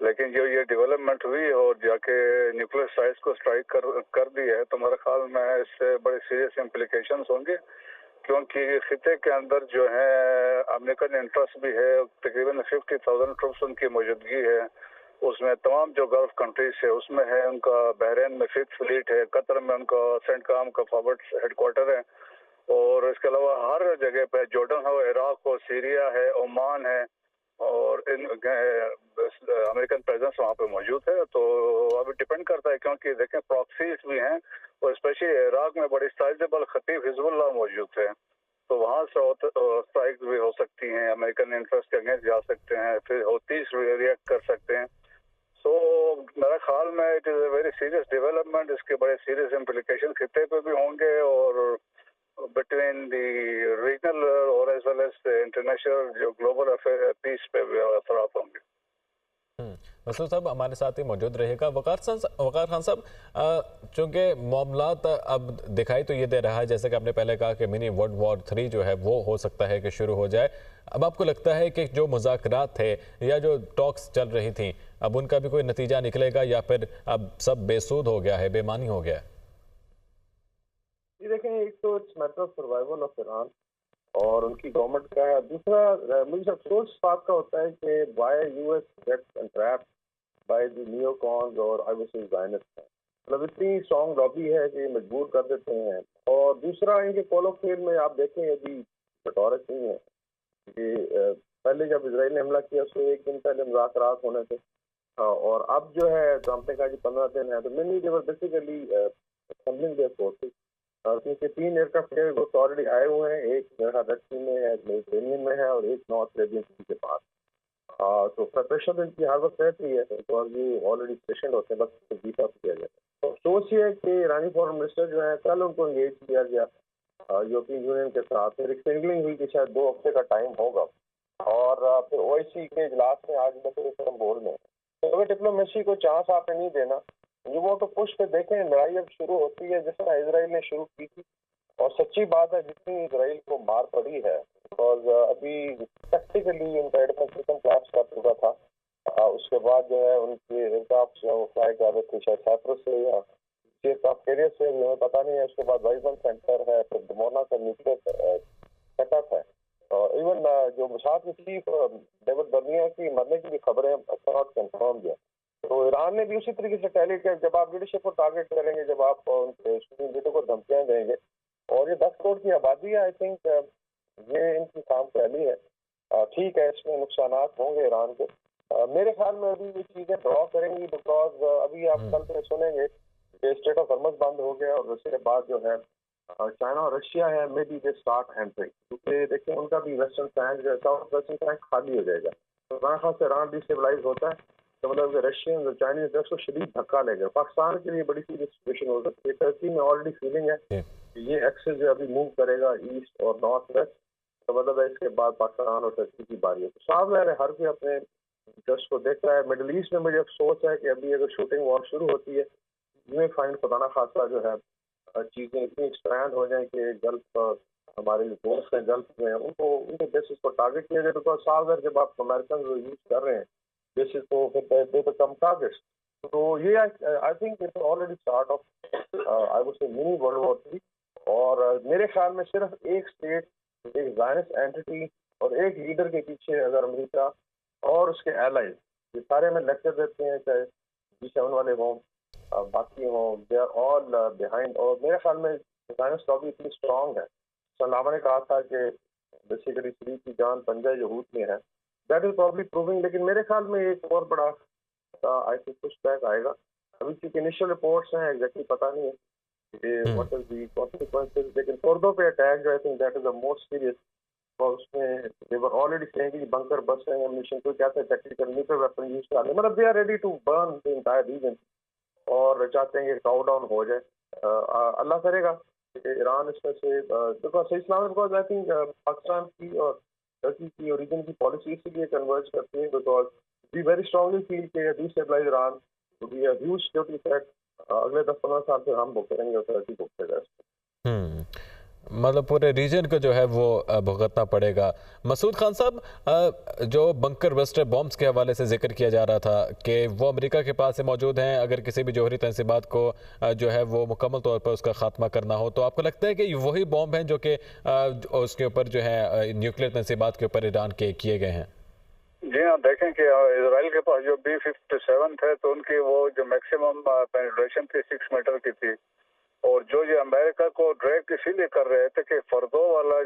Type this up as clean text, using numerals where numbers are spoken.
लेकिन जो ये डेवलपमेंट हुई और जाके न्यूक्लियर साइट्स को स्ट्राइक कर दी है, तो मेरे ख्याल में इससे बड़े सीरियस इम्प्लीकेशंस होंगे, क्योंकि खिते के अंदर जो है अमेरिकन इंटरेस्ट भी है, तकरीबन 50,000 ट्रूप्स उनकी मौजूदगी है, उसमें तमाम जो गल्फ कंट्रीज है उसमें है, उनका बहरीन में 5th फ्लीट है, कतर में उनका सेंटकॉम का फॉरवर्ड हेडक्वार्टर है, और इसके अलावा हर जगह पे जॉर्डन हो, इराक हो, सीरिया है, ओमान है, और इन अमेरिकन प्रेजेंस वहाँ पे मौजूद है। तो अभी डिपेंड करता है, क्योंकि देखें प्रॉक्सीज भी हैं, और स्पेशली इराक में बड़ी साइजेबल खतीब हिजबुल्लाह मौजूद है, तो वहाँ से स्ट्राइक भी हो सकती हैं, अमेरिकन इंटरेस्ट के अगेंस्ट जा सकते हैं, फिर हौतीस रिएक्ट कर सकते हैं। सो मेरा ख्याल में it is a very serious development, इसके बड़े सीरियस इम्प्लीकेशन खिते पे भी होंगे और बिटवीन द रीजनल और एज वेल एज इंटरनेशनल जो ग्लोबल अफेयर पीस पे भी असरात होंगे। मसूद साहब हमारे साथ ही मौजूद रहेगा। वकार खान साहब, चूँकि मामलात अब दिखाई तो ये दे रहा है, जैसे कि आपने पहले कहा कि मिनी वर्ल्ड वॉर 3 जो है वो हो सकता है कि शुरू हो जाए। अब आपको लगता है कि जो मुज़ाकरात थे या जो टॉक्स चल रही थी, अब उनका भी कोई नतीजा निकलेगा या फिर अब सब बेसूद हो गया है, बेमानी हो गया है? ये देखें, एक तो it's matter of survival of Iran और उनकी गवर्नमेंट का है। दूसरा मुझे अफसोस इस बात का होता है कि why US gets entrapped by the neocons और आईओसी ज़ायनिस्ट हैं। मतलब इतनी स्ट्रॉन्ग लॉबी है कि मजबूर कर देते हैं। और दूसरा इनके कोलोफेल में आप देखें यदि बटौरत नहीं है कि पहले जब इसराइल ने हमला किया उससे एक दिन पहले मुज़ाकरात होने थे, और अब जो है ट्रम्प ने कहा कि 15 दिन है, तो मैंने देवर बेसिकली असेंबलिंग देयर फोर्सेस, क्योंकि 3 एयरक्राफ्ट वो ऑलरेडी आए हुए हैं, एक मेरा रेड सी में है, मेडिटेरेनियन में है, और एक नॉर्थ अरेबियन सी के पास। तो प्रिपरेशन इनकी हर वक्त रहती है, तो ये ऑलरेडी स्टेशन होते हैं, बस वीसा किया जाए। तो अफसोस ये है कि ईरानी फॉरेन मिनिस्टर जो है कल उनको एंगेज किया गया यूरोपियन यूनियन के साथ, फिर एक सिंगलिंग हुई कि शायद 2 हफ्ते का टाइम होगा, और फिर ओआईसी के इजलास में आज इस्तांबुल में। तो अगर डिप्लोमेसी को चांस आपने नहीं देना, ये वो तो पुश पे देखें, लड़ाई अब शुरू होती है जिस तरह इसराइल ने शुरू की थी। और सच्ची बात है, जितनी इसराइल को मार पड़ी है, और अभी प्रैक्टिकली उनका डिफेंस सिस्टम क्लास कर चुका था, उसके बाद जो है उनके एयरक्राफ्ट वो फ्लाई कर रहे थे शायद साइप्रस से या कैरियर से, हमें पता नहीं है। उसके बाद वाइजन सेंटर है, फिर डमोना का न्यूक्लियर सेटअप है, और इवन जो मुशाद की चीफ डेविड बर्निया की मरने की भी खबरें कंफर्म है। तो ईरान ने भी उसी तरीके से टैलेट किया, जब आप लीडरशिप को टारगेट करेंगे, जब आप उनके लीडर को धमकियां देंगे, और ये 10 करोड़ की आबादी है, आई थिंक ये इनकी काम पहली है। ठीक है, इसमें नुकसान होंगे ईरान के। मेरे ख्याल में अभी ये चीज़ें ड्रॉ करेंगी, बिकॉज अभी आप कल से सुनेंगे कि स्टेट ऑफ हॉर्मस बंद हो गया, और उसके बाद जो है चाइना और रशिया है, may be they start entering, क्योंकि देखिए उनका भी western tank south western tank खाली हो जाएगा। तो खास से ईरान डिस्टेबलाइज होता है, तो मतलब रशियन और चाइनीज ड्रग्स को शदीद धक्का लेगा। पाकिस्तान के लिए बड़ी सीरियस सिचुएशन हो सकती है। टर्की में ऑलरेडी फीलिंग है कि ये एक्सेस जो अभी मूव करेगा ईस्ट और नॉर्थ वेस्ट, तो मतलब है इसके बाद पाकिस्तान और टर्की की बारी है। तो साफ है, हर कोई अपने इंटरेस्ट को देखता है। मिडिल ईस्ट में मुझे अफसोस है कि अभी अगर शूटिंग वॉर शुरू होती है, ये फाइंड खुदा ना खासा जो है चीज़ें इतनी एक्सपैंड हो जाए कि गल्फ हमारे जो दोस्त हैं गल्फ में, उनको उनके बेसिस को टारगेट किया जाए। बिकॉज साफ है, जब आप अमेरिकन यूज कर रहे हैं बेसिस को, फिर दे बिकम टारगेट्स। तो ये I think it's already start of I would say mini world war 3। और मेरे ख्याल में सिर्फ एक स्टेट, एक ज़ायनिस्ट एंटिटी और एक लीडर के पीछे अगर अमेरिका और उसके एलाइज, ये सारे में लेक्चर देते हैं, चाहे G7 वाले हों, बाकी हों, दे आर ऑल बिहाइंड। और मेरे ख्याल में ज़ायनिस्ट लॉबी इतनी स्ट्रॉन्ग है। सलामा ने कहा था कि बेसिकली शरीफ की जान पंजा यहूद में है, दैट इज प्रॉब्ली प्रूविंग। लेकिन मेरे ख्याल में एक और बड़ा आई थिंक पुश बैक आएगा। अभी की इनिशियल रिपोर्ट्स हैं, एग्जैक्टली पता नहीं है कि व्हाट इज द कॉन्सिक्वेंसेस, लेकिन फोर्दो पे अटैक जो I think that is the most serious. और उसमें दे वर ऑलरेडी सेइंग कि बंकर बस्ट है, मिशन को क्या है, टैक्टिकल न्यूक्लियर वेपन यूज कर रहे, मतलब they are ready to burn the entire region, और चाहते हैं कि काउ डाउन हो जाए। अल्लाह करेगा कि ईरान इसमें से because Islam, because I think Pakistan की और टर्की की और रीजन की पॉलिसी इसीलिए कन्वर्ज करती है, because we very strongly feel के destabilise Iran to be a huge security threat. अगले 10-15 साल से हम बुक करेंगे और टर्की बुक करेगा। मतलब पूरे रीजन को जो है वो भुगतना पड़ेगा। मसूद खान साहब, जो बंकर बस्टर बॉम्ब्स के हवाले से जिक्र किया जा रहा था कि वो अमेरिका के पास से मौजूद हैं, अगर किसी भी जौहरी तंसीबात को जो है वो मुकम्मल तौर पर उसका खात्मा करना हो, तो आपको लगता है कि वही बॉम्ब हैं जो कि उसके ऊपर जो है न्यूक्लियर तंसीबात के ऊपर ईरान के किए गए हैं? जी हाँ, देखें कि इसराइल के पास जो B-57 थे तो उनकी वो जो मैक्सिमम पेनिट्रेशन थी 6 मीटर की थी, और जो ये अमेरिका को ड्रैग इसीलिए कर रहे थे कि फर्दों वाला